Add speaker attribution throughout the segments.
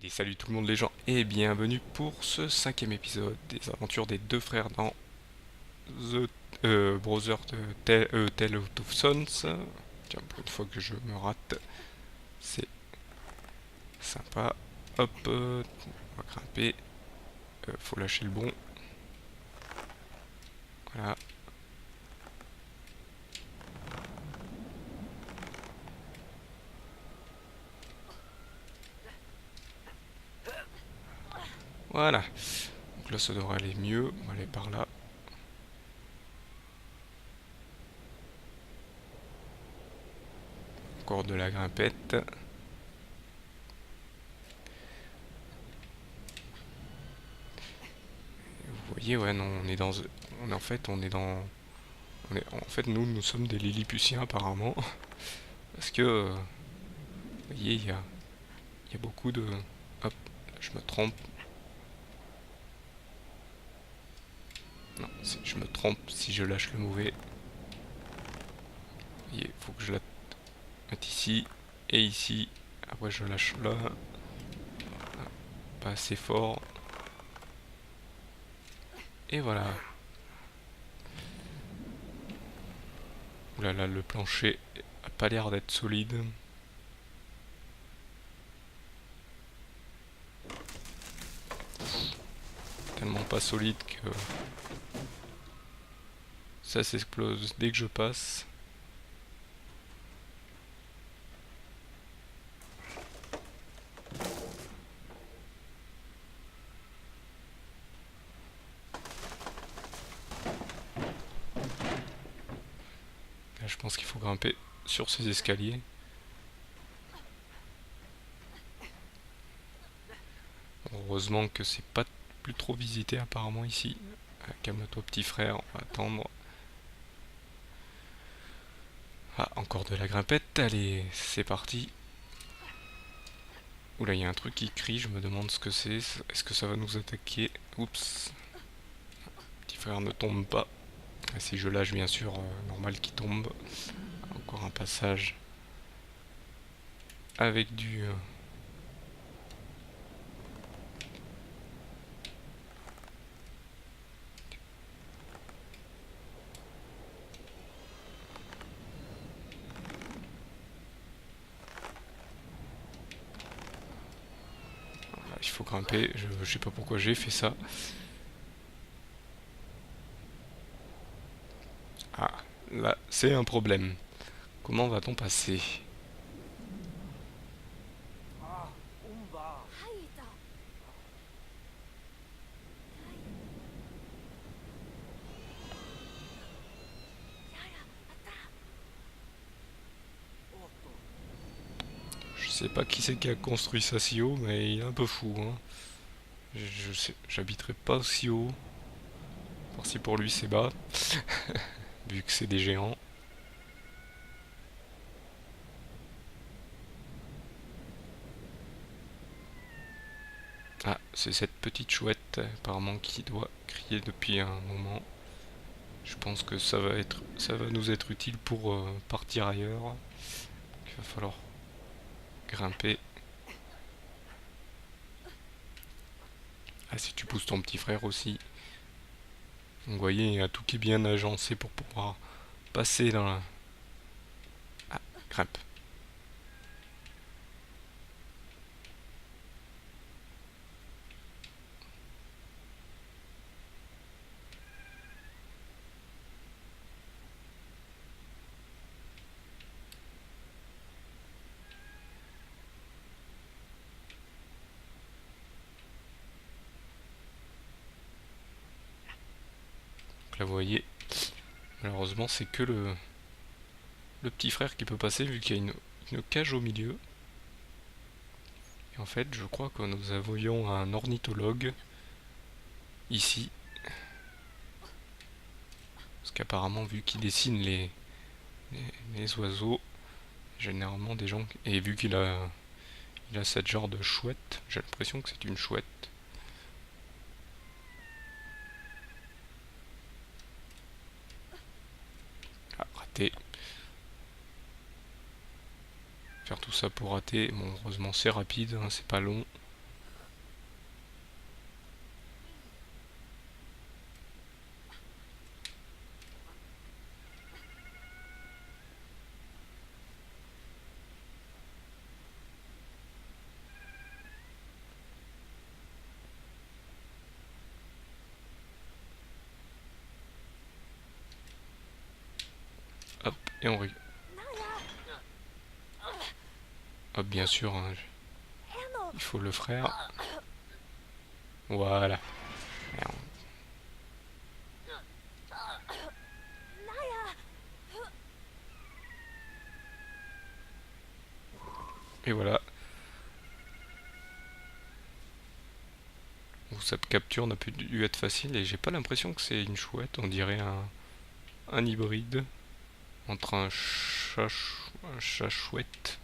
Speaker 1: Allez, salut tout le monde les gens et bienvenue pour ce cinquième épisode des aventures des deux frères dans The Brother de Tale of Two Sons. Tiens, pour une fois que je me rate, c'est sympa. Hop, on va grimper. Faut lâcher le bon. Voilà. Voilà. Donc là, ça devrait aller mieux. On va aller par là. Encore de la grimpette. Vous voyez, ouais, non, on est dans... en fait, on est dans... en fait, nous sommes des Lilliputiens apparemment. Parce que, vous voyez, il y a beaucoup de... Hop, je me trompe. Non, je me trompe si je lâche le mauvais. Vous voyez, faut que je la mette ici et ici. Après, je lâche là. Pas assez fort. Et voilà. Ouh là là, le plancher a pas l'air d'être solide. Tellement pas solide que ça s'explose dès que je passe. Là, je pense qu'il faut grimper sur ces escaliers. Heureusement que c'est pas plus trop visité apparemment ici. Calme-toi petit frère, on va attendre. Ah, encore de la grimpette, allez, c'est parti. Oula, il y a un truc qui crie, je me demande ce que c'est. Est-ce que ça va nous attaquer? Oups. Petit frère ne tombe pas. Et si je lâche, bien sûr, normal qu'il tombe. Encore un passage avec du... il faut grimper, je sais pas pourquoi j'ai fait ça. Ah, là, c'est un problème. Comment va-t-on passer? Je sais pas qui c'est qui a construit ça si haut, mais il est un peu fou, hein. Je sais, j'habiterai pas si haut. Voir si pour lui c'est bas, vu que c'est des géants. Ah, c'est cette petite chouette apparemment qui doit crier depuis un moment. Je pense que ça va nous être utile pour partir ailleurs. Il va falloir grimper. Ah, si tu pousses ton petit frère aussi. Donc, vous voyez, il y a tout qui est bien agencé pour pouvoir passer dans la... Ah, grimpe. Donc là, vous voyez, malheureusement, c'est que le petit frère qui peut passer vu qu'il y a une cage au milieu. Et en fait, je crois que nous avions un ornithologue ici. Parce qu'apparemment, vu qu'il dessine les oiseaux, généralement des gens... Et vu il a cette genre de chouette, j'ai l'impression que c'est une chouette. Ah, raté. Faire tout ça pour rater, bon, heureusement c'est rapide, hein, c'est pas long. Et on rigole. Hop, bien sûr, hein, il faut le frère. Voilà. Et voilà. Cette capture n'a plus dû être facile et j'ai pas l'impression que c'est une chouette. On dirait un hybride entre un chat chouette.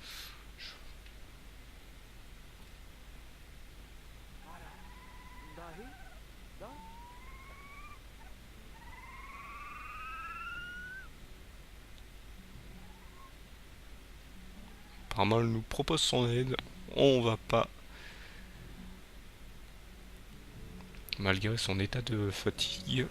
Speaker 1: Apparemment, elle nous propose son aide. On va pas, malgré son état de fatigue.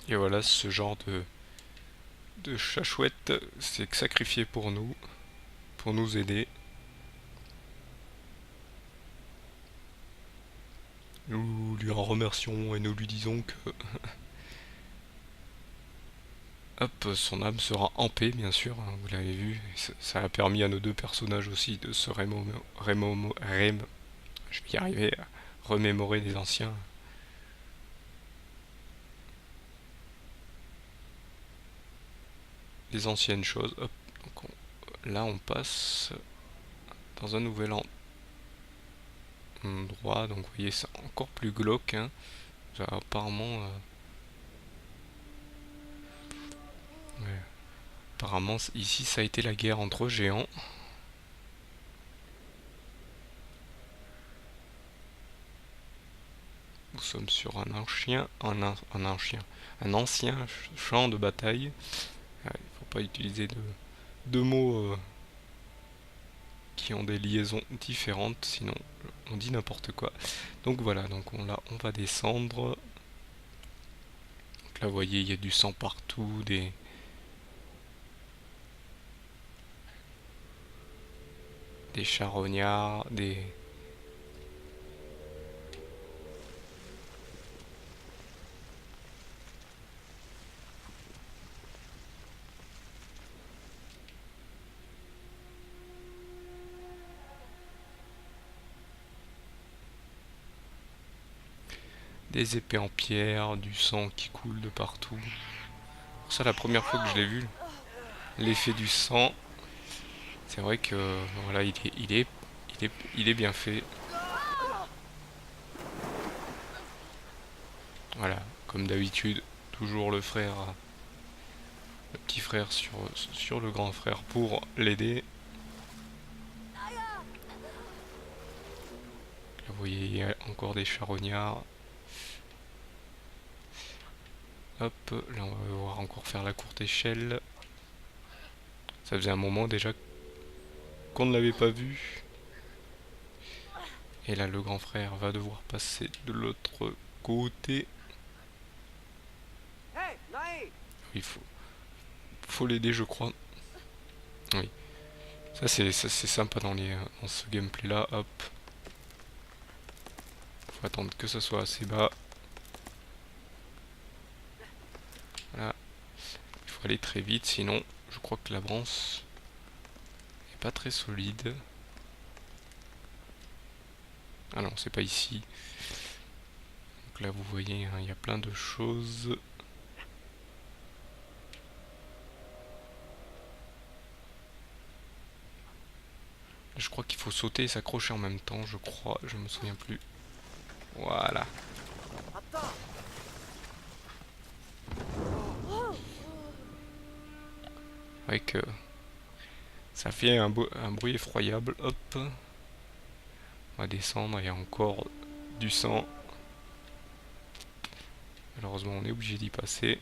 Speaker 1: Et voilà, ce genre de chat chouette s'est sacrifié pour nous aider. Nous lui en remercions et nous lui disons que hop, son âme sera en paix, bien sûr, hein, vous l'avez vu. Ça a permis à nos deux personnages aussi de se je vais y arriver à remémorer des anciennes choses. Hop, donc là on passe dans un nouvel endroit, donc vous voyez c'est encore plus glauque, hein. Apparemment, ouais. Apparemment ici ça a été la guerre entre géants. Nous sommes sur un ancien champ de bataille. Il ne faut pas utiliser de mots qui ont des liaisons différentes, sinon on dit n'importe quoi. Donc voilà, donc on va descendre. Donc là, vous voyez, il y a du sang partout, des charognards, des épées en pierre, du sang qui coule de partout. Ça, la première fois que je l'ai vu, l'effet du sang, c'est vrai que voilà, il est bien fait. Voilà, comme d'habitude, toujours le petit frère sur le grand frère pour l'aider. Là, vous voyez, il y a encore des charognards. Hop, là on va devoir encore faire la courte échelle. Ça faisait un moment déjà qu'on ne l'avait pas vu. Et là le grand frère va devoir passer de l'autre côté. Il faut l'aider, je crois. Oui. Ça c'est sympa dans ce gameplay là. Hop. Faut attendre que ça soit assez bas. Voilà. Il faut aller très vite, sinon je crois que la branche est pas très solide. Ah non, c'est pas ici. Donc là vous voyez, hein, il y a plein de choses. Je crois qu'il faut sauter et s'accrocher en même temps, je crois, je me souviens plus. Voilà. Avec ça fait un bruit effroyable. Hop. On va descendre, il y a encore du sang. Malheureusement on est obligé d'y passer.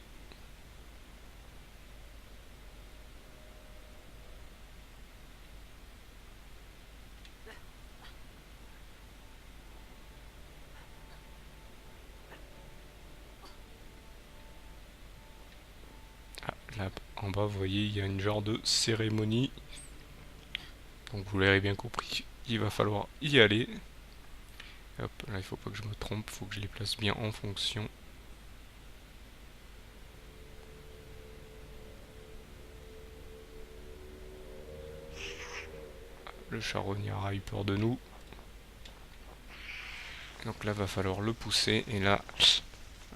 Speaker 1: Ah, là en bas vous voyez il y a une genre de cérémonie. Donc vous l'avez bien compris, il va falloir y aller. Hop, là il faut pas que je me trompe, il faut que je les place bien en fonction. Le charognard a eu peur de nous. Donc là va falloir le pousser et là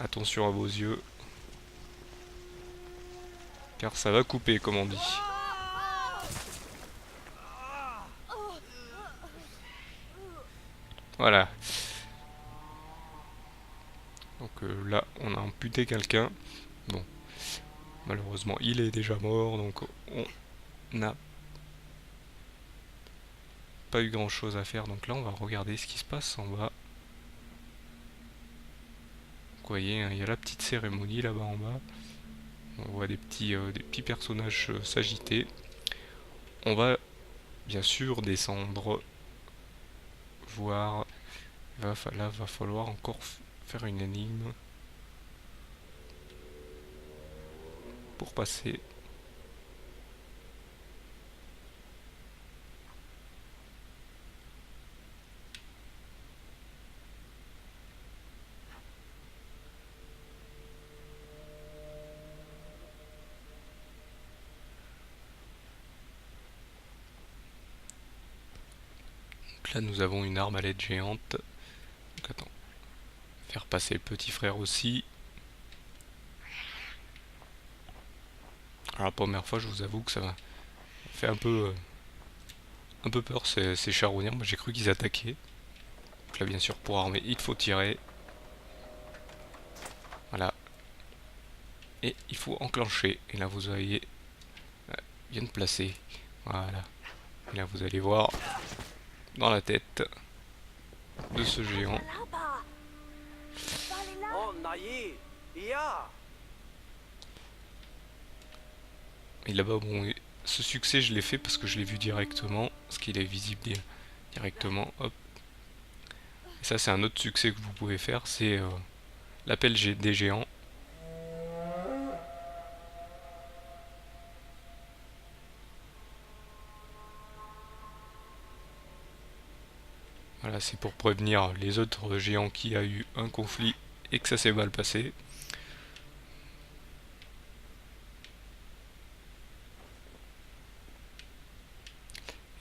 Speaker 1: attention à vos yeux. Car ça va couper comme on dit. Voilà. Donc là on a amputé quelqu'un. Bon. Malheureusement il est déjà mort. Donc on n'a pas eu grand chose à faire. Donc là on va regarder ce qui se passe en bas. Vous voyez, hein, il y a la petite cérémonie là-bas en bas. On voit des petits personnages s'agiter. On va bien sûr descendre. Voir. Là va falloir encore faire une énigme. Pour passer. Donc là nous avons une arbalète géante. Donc attends. Faire passer le petit frère aussi. Alors la première fois je vous avoue que ça fait un peu peur ces charognards. Moi j'ai cru qu'ils attaquaient. Donc là bien sûr pour armer il faut tirer. Voilà. Et il faut enclencher. Et là vous voyez, bien de placer. Voilà. Et là vous allez voir dans la tête de ce géant. Et là-bas, bon, ce succès je l'ai fait parce que je l'ai vu directement, parce qu'il est visible directement. Hop. Et ça c'est un autre succès que vous pouvez faire, c'est l'appel des géants. Voilà, c'est pour prévenir les autres géants qu'il y a eu un conflit et que ça s'est mal passé.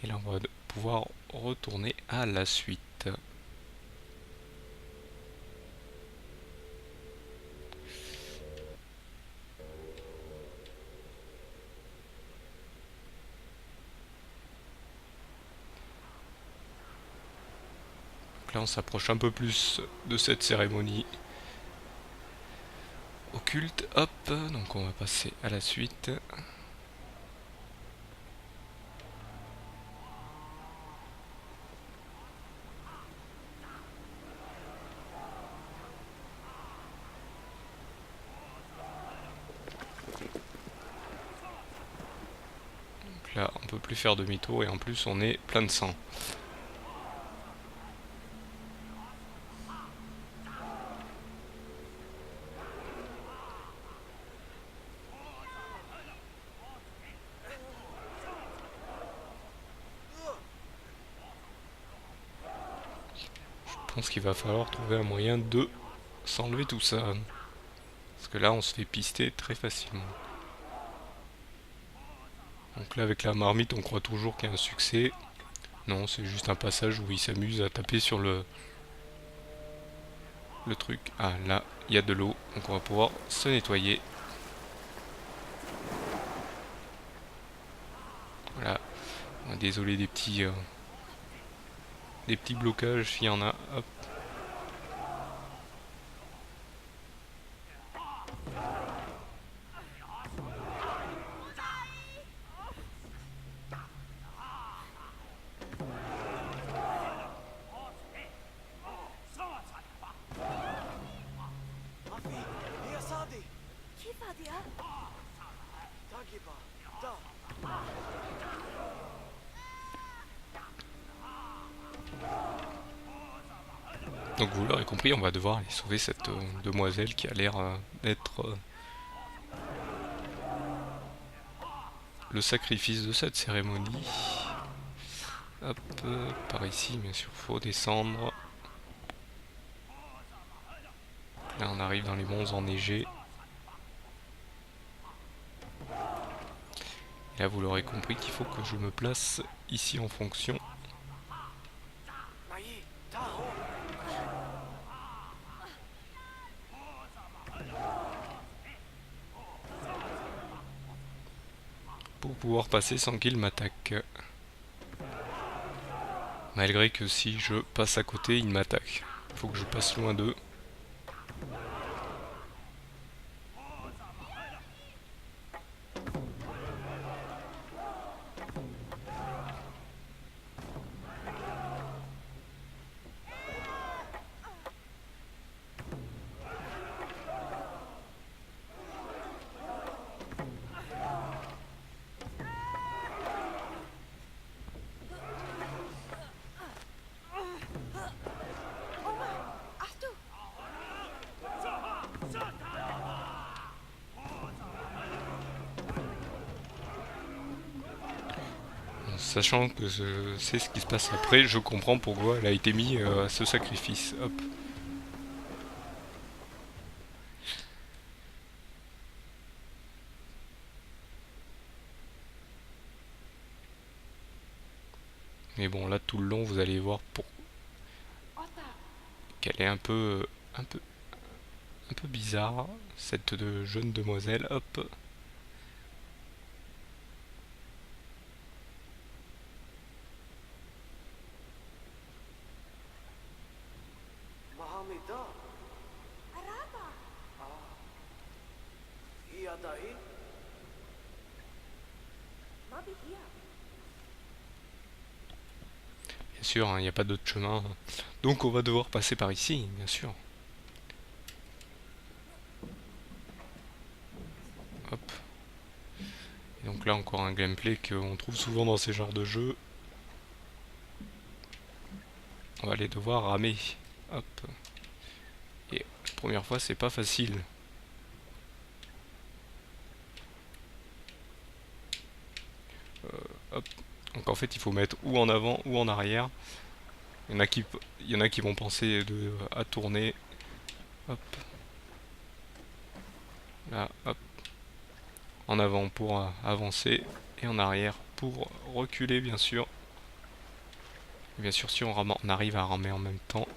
Speaker 1: Et là on va pouvoir retourner à la suite. Donc là on s'approche un peu plus de cette cérémonie occulte. Hop, donc on va passer à la suite. Donc là on peut plus faire demi-tour et en plus on est plein de sang. pense qu'il va falloir trouver un moyen de s'enlever tout ça. Parce que là, on se fait pister très facilement. Donc là, avec la marmite, on croit toujours qu'il y a un succès. Non, c'est juste un passage où il s'amuse à taper sur le truc. Ah, là, il y a de l'eau, donc on va pouvoir se nettoyer. Voilà. Désolé des petits blocages s'il y en a. Hop. Donc vous l'aurez compris, on va devoir aller sauver cette demoiselle qui a l'air d'être le sacrifice de cette cérémonie. Hop, par ici, bien sûr, faut descendre. Là, on arrive dans les monts enneigés. Et là, vous l'aurez compris qu'il faut que je me place ici en fonction. Pour pouvoir passer sans qu'il m'attaque. Malgré que si je passe à côté, il m'attaque. Il faut que je passe loin d'eux. Sachant que je sais ce qui se passe après, je comprends pourquoi elle a été mise à ce sacrifice. Hop. Mais bon, là tout le long, vous allez voir qu'elle est un peu bizarre, cette jeune demoiselle. Hop. Bien sûr, il n'y a pas d'autre chemin. Donc on va devoir passer par ici, bien sûr. Hop. Et donc là encore un gameplay qu'on trouve souvent dans ces genres de jeux. On va aller devoir ramer. Hop. Et la première fois c'est pas facile. Hop. Donc en fait il faut mettre ou en avant ou en arrière. Il y en a qui vont penser à tourner. Hop. Là, hop. En avant pour avancer et en arrière pour reculer bien sûr. Et bien sûr si on arrive à ramer en même temps.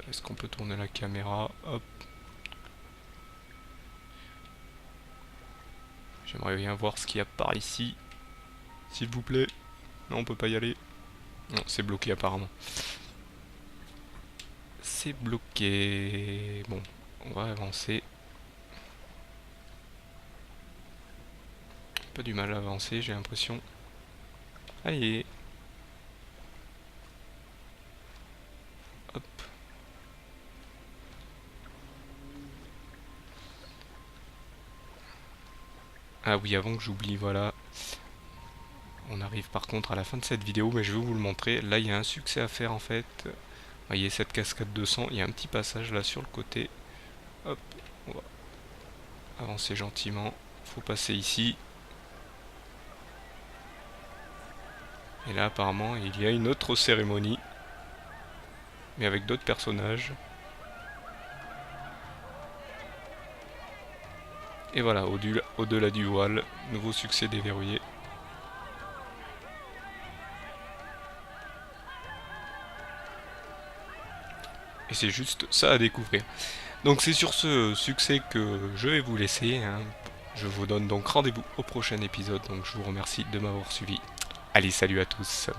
Speaker 1: Est-ce qu'on peut tourner la caméra? Hop. J'aimerais bien voir ce qu'il y a par ici. S'il vous plaît. Non, on peut pas y aller. Non, c'est bloqué apparemment. C'est bloqué. Bon, on va avancer. Pas du mal à avancer, j'ai l'impression. Allez. Hop. Ah oui, avant que j'oublie, voilà. On arrive par contre à la fin de cette vidéo, mais je vais vous le montrer. Là, il y a un succès à faire en fait. Voyez cette cascade de sang, il y a un petit passage là sur le côté. Hop, on va avancer gentiment. Faut passer ici. Et là apparemment il y a une autre cérémonie. Mais avec d'autres personnages. Et voilà, au-delà du voile, nouveau succès déverrouillé. Et c'est juste ça à découvrir. Donc c'est sur ce succès que je vais vous laisser, hein. Je vous donne donc rendez-vous au prochain épisode. Donc je vous remercie de m'avoir suivi. Allez, salut à tous.